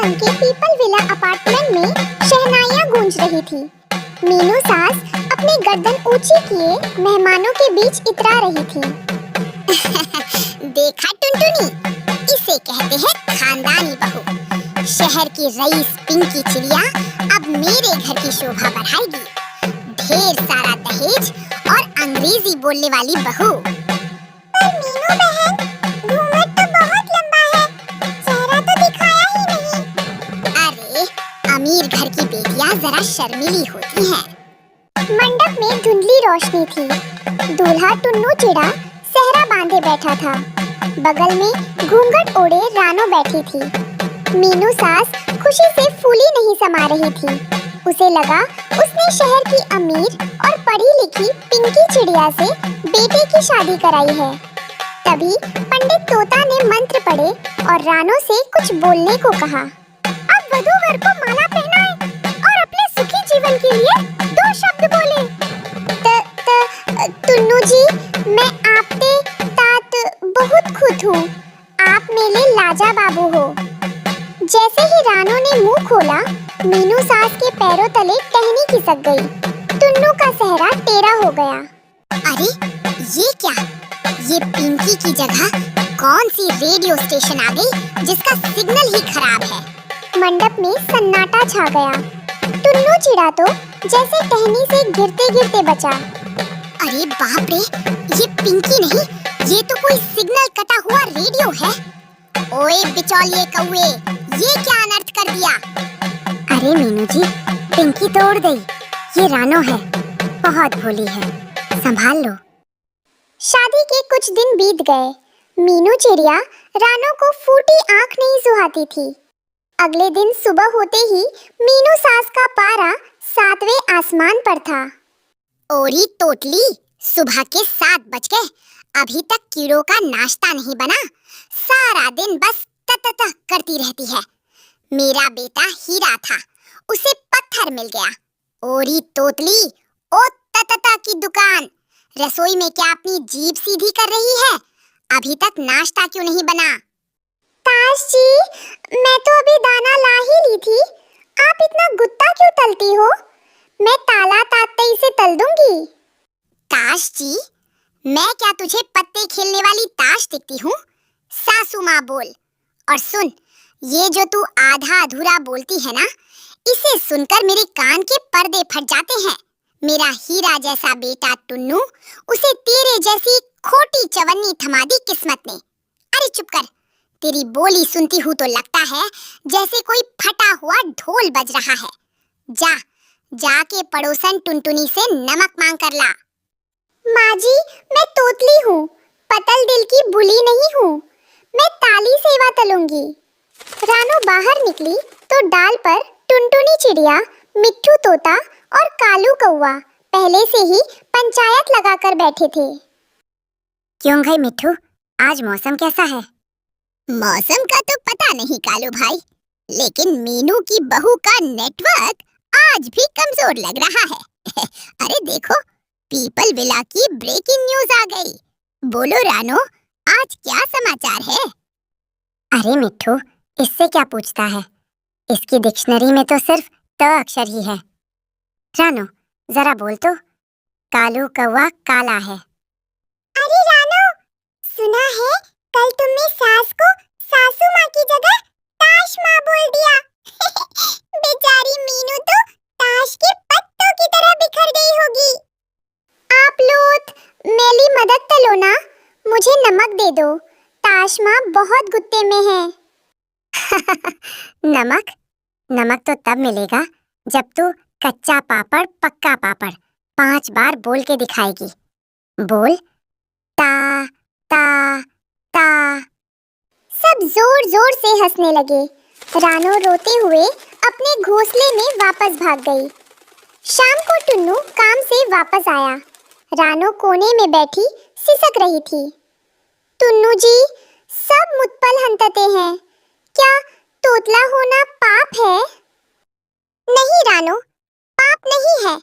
उनके people villa apartment में शहनाइयां गूंज रही थी। मीनू सास अपनी गर्दन ऊंची किए मेहमानों के बीच इतरा रही थी। देखा टुनटुनी, इसे कहते हैं खानदानी बहू। शहर की रईस पिंकी चिड़िया अब मेरे घर की शोभा बढ़ाएगी। ढेर सारा दहेज और अंग्रेजी बोलने वाली बहू। पर मीनू बहन, घूंघट तो बहुत लंबा है, चेहरा तो दिखाया ही नहीं। अरे, अमीर घर की बेटियां जरा शर्मीली होती हैं। मंडप में धुंधली रोशनी थी। दूल्हा टुन्नू चिड़ा सेहरा बांधे बैठा था। बगल में घूंघट ओढ़े रानो बैठी थी। मीनू सास खुशी से फूली नहीं समा रही थी। उसे लगा उसने शहर की अमीर और पढ़ी लिखी पिंकी चिड़िया से बेटे की शादी कराई है। तभी पंडित तोता ने मंत्र पढ़े और रानो से कुछ बोलने को कहा। अब वधू वर को माला पहनाए और अपने सुखी जीवन के लिए 2 शब्द बोले। टुन्नू जी, मैं आपते तात बहुत खुश हूँ। आप मेरे लाजा बाबू हो। जैसे ही रानो ने मुंह खोला, मीनू सास के पैरों तले टहनी खिसक गई। टुन्नू का सेहरा टेढ़ा हो गया। अरे, ये क्या? ये पिंकी की जगह कौन सी रेडियो स्टेशन आ गई जिसका सिग्नल ही खराब है? मंडप में सन्नाटा छा गया। टुन्नू चिड़ा तो जैसे टहनी से गिरते गिरते बचा। अरे बाप रे, ये पिंकी नहीं, ये तो कोई सिग्नल कटा हुआ रेडियो है। ओए बिचौलिए कौवे, ये क्या अनर्थ कर दिया? अरे मीनू जी, पिंकी तो उड़ गई। ये रानो है, बहुत भोली है, संभाल लो। शादी के कुछ दिन बीत गए। मीनू चिड़िया रानो को फूटी आंख नहीं सुहाती थी। अगले दिन सुबह होते ही मीनू सास का पारा 7वें आसमान पर था। ओरी तोतली, सुबह के 7 बज गए, अभी तक कीड़ों का नाश्ता नहीं बना। सारा दिन बस तत करती रहती है। मेरा बेटा हीरा था, उसे पत्थर मिल गया। ओरी तोतली, ओ तत की दुकान, रसोई में क्या अपनी जीभ सीधी कर रही है? अभी तक नाश्ता क्यों नहीं बना? ताश जी, मैं तो अभी दाना ला ही ली थी। आप इतना गुत्ता क्यों तलती हो? मैं ताला ताकते इसे तल दूंगी। ताश जी, मैं क्या तुझे पत्ते खेलने वाली ताश दिखती हूँ? सासू माँ बोल। और सुन, ये जो तू आधा अधूरा बोलती है ना, इसे सुनकर मेरे कान के पर्दे फट जाते हैं। मेरा हीरा जैसा बेटा टुन्नू, उसे तेरे जैसी खोटी चवन्नी थमा दी किस्मत ने। अरे चुप कर, तेरी बोली सुनती हूँ तो लगता है जैसे कोई फटा हुआ ढोल बज रहा है। जा, जाके पड़ोसन टुनटुनी से नमक मांग कर ला। माँ जी, मैं तोतली हूँ, पतल दिल की बुली नहीं हूँ। मैं ताली सेवा तलूंगी। रानो बाहर निकली तो डाल पर टुनटुनी चिड़िया, मिट्ठू तोता और कालू कौवा पहले से ही पंचायत लगाकर बैठे थे। क्यों भाई मिट्ठू, आज मौसम कैसा है? मौसम का तो पता नहीं कालू भाई, लेकिन मीनू की बहू का नेटवर्क आज भी कमजोर लग रहा है। अरे देखो, पीपल विला की ब्रेकिंग न्यूज आ गई। बोलो रानो, आज क्या समाचार है? अरे मिट्ठू, इससे क्या पूछता है? इसकी डिक्शनरी में तो सिर्फ त अक्षर ही है। रानो, जरा बोल तो, कालू कौवा काला है। अरे रानो, सुना है कल तुमने सास को सासू माँ की जगह ताश माँ बोल दिया। बेचारी मीनू तो ताश के पत्तों की तरह बिखर गई होगी। आप लोग मेरी मदद करो ना, मुझे नमक दे दो, ताश माँ बहुत गुस्से में है। नमक? नमक तो तब मिलेगा जब तू कच्चा पापड़ पक्का पापड़ 5 बार बोल के दिखाएगी। बोल, ता ता ता। सब जोर जोर से हंसने लगे। रानो रोते हुए अपने घोंसले में वापस भाग गई। शाम को टुन्नू काम से वापस आया। रानो कोने में बैठी सिसक रही थी। टुन्नू जी, सब मुझ पर हंसते हैं, क्या तोतला होना पाप है? नहीं रानो, पाप नहीं है।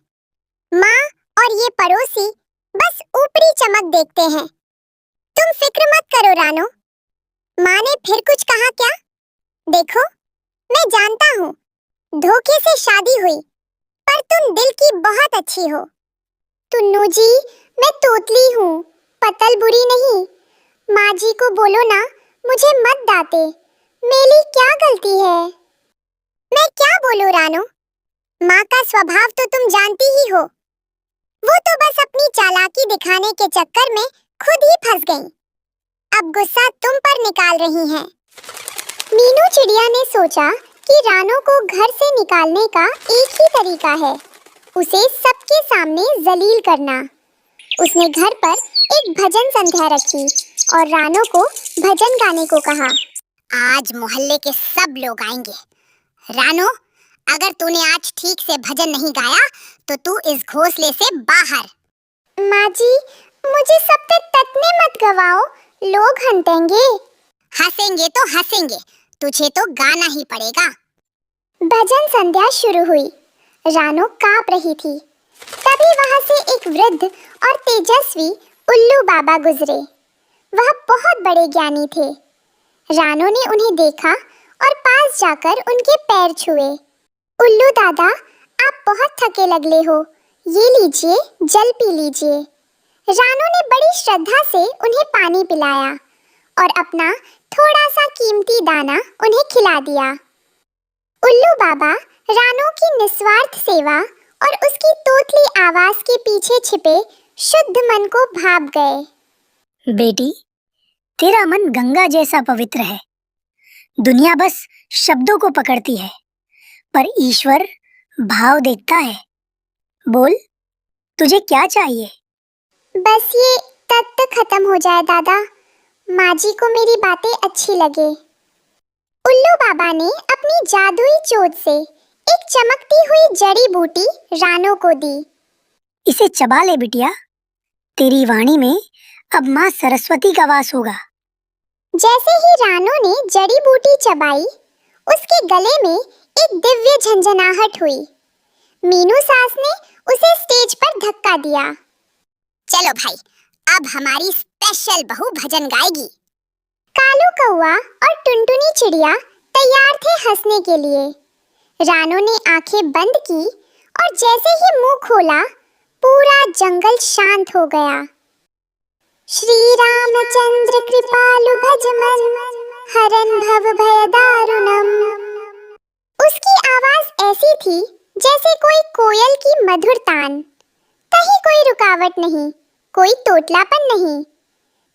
माँ और ये पड़ोसी बस ऊपरी चमक देखते हैं। तुम फिक्र मत करो रानो। माँ ने फिर कुछ कहा क्या? देखो, मैं जानता हूँ धोखे से शादी हुई, पर तुम दिल की बहुत अच्छी हो। टुन्नू जी, मैं तोतली हूँ, पतल बुरी नहीं। माँ जी को बोलो ना, मुझे मत डांटे। मेरी क्या गलती है? मैं क्या बोलूँ रानो? माँ का स्वभाव तो तुम जानती ही हो। वो तो बस अपनी चालाकी दिखाने के चक्कर में खुद ही फंस गई। अब गुस्सा तुम पर निकाल रही हैं। मीनू चिड़िया ने सोचा कि रानो को घर से निकालने का एक ही तरीका है, उसे सबके सामने जलील करना। उसने घर पर एक भजन संध्या रखी और रानो को भजन गाने को कहा। आज मोहल्ले के सब लोग आएंगे। रानो, अगर तूने आज ठीक से भजन नहीं गाया तो तू इस घोंसले से बाहर। माँ जी, मुझे सब पे तकने मत गवाओ, लोग हंसेंगे। हंसेंगे तो हंसेंगे, तुझे तो गाना ही पड़ेगा। भजन संध्या शुरू हुई। रानो कांप रही थी। तभी वहां से एक वृद्ध और तेजस्वी उल्लू बाबा गुजरे। वह बहुत बड़े ज्ञानी थे। रानो ने उन्हें देखा और पास जाकर उनके पैर छुए। उल्लू दादा, आप बहुत थके लगले हो, ये लीजिए, जल पी लीजिए। रानो ने बड़ी श्रद्धा से उन्हें पानी पिलाया और अपना थोड़ा सा कीमती दाना उन्हें खिला दिया। उल्लू बाबा रानो की निस्वार्थ सेवा और उसकी तोतली आवाज के पीछे छिपे शुद्ध मन को भाप गए। बेटी, तेरा मन गंगा जैसा पवित्र है। दुनिया बस शब्दों को पकड़ती है, पर ईश्वर भाव देखता है। बोल, तुझे क्या चाहिए? बस ये तत्व खत्म हो जाए दादा, माँ जी को मेरी बातें अच्छी लगे। उल्लू बाबा ने अपनी जादुई चोट से एक चमकती हुई जड़ी बूटी रानो को दी। इसे चबा ले बिटिया, तेरी वाणी में अब माँ सरस्वती का वास होगा। जैसे ही रानो ने जड़ी बूटी चबाई, उसके गले में एक दिव्य झंझनाहट हुई। मीनू सास ने उसे स्टेज पर धक्का दिया। चलो भाई, अब हमारी स्पेशल बहू भजन गाएगी। कालू कौवा और टुनटुनी चिड़िया तैयार थे हंसने के लिए। रानो ने आंखें बंद की और जैसे ही मुंह खोला, पूरा जंगल शांत हो गया। श्री रामचंद्र कृपालु भजमन, हरन भव भय दारुणम। उसकी आवाज ऐसी थी जैसे कोई कोयल की मधुर तान। कहीं कोई रुकावट नहीं, कोई तोतलापन नहीं।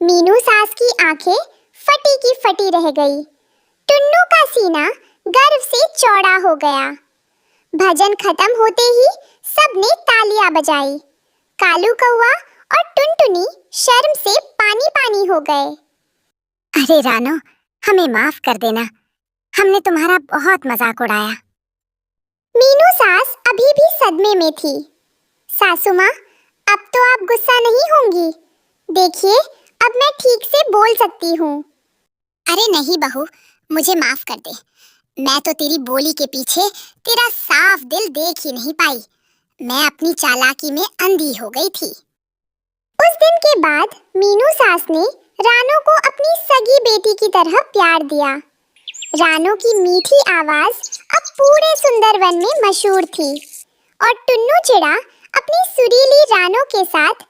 मीनू सास की आंखें फटी की फटी रह गई। टुन्नू का सीना गर्व से चौड़ा हो गया। भजन खत्म होते ही सबने तालियां बजाई। कालू कौवा और टुनटुनी शर्म से पानी पानी हो गए। अरे रानो, हमें माफ कर देना, हमने तुम्हारा बहुत मजाक उड़ाया। मीनू सास अभी भी सदमे में थी। सासू माँ, अब तो आप गुस्सा नहीं होंगी। देखिए, अब मैं ठीक से बोल सकती हूँ। अरे नहीं बहू, मुझे माफ कर दे। मैं तो तेरी बोली के पीछे तेरा साफ दिल देख ही नहीं पाई। मैं अपनी चालाकी में अंधी हो गई थी। उस दिन के बाद मीनू सास ने रानो को अपनी सगी बेटी की तरह प्यार दिया। रानो की मीठी आवाज अब पूरे सुंदरवन में मशहूर थी और टुन्नू चिड़ा अपनी सुरीली रानो के साथ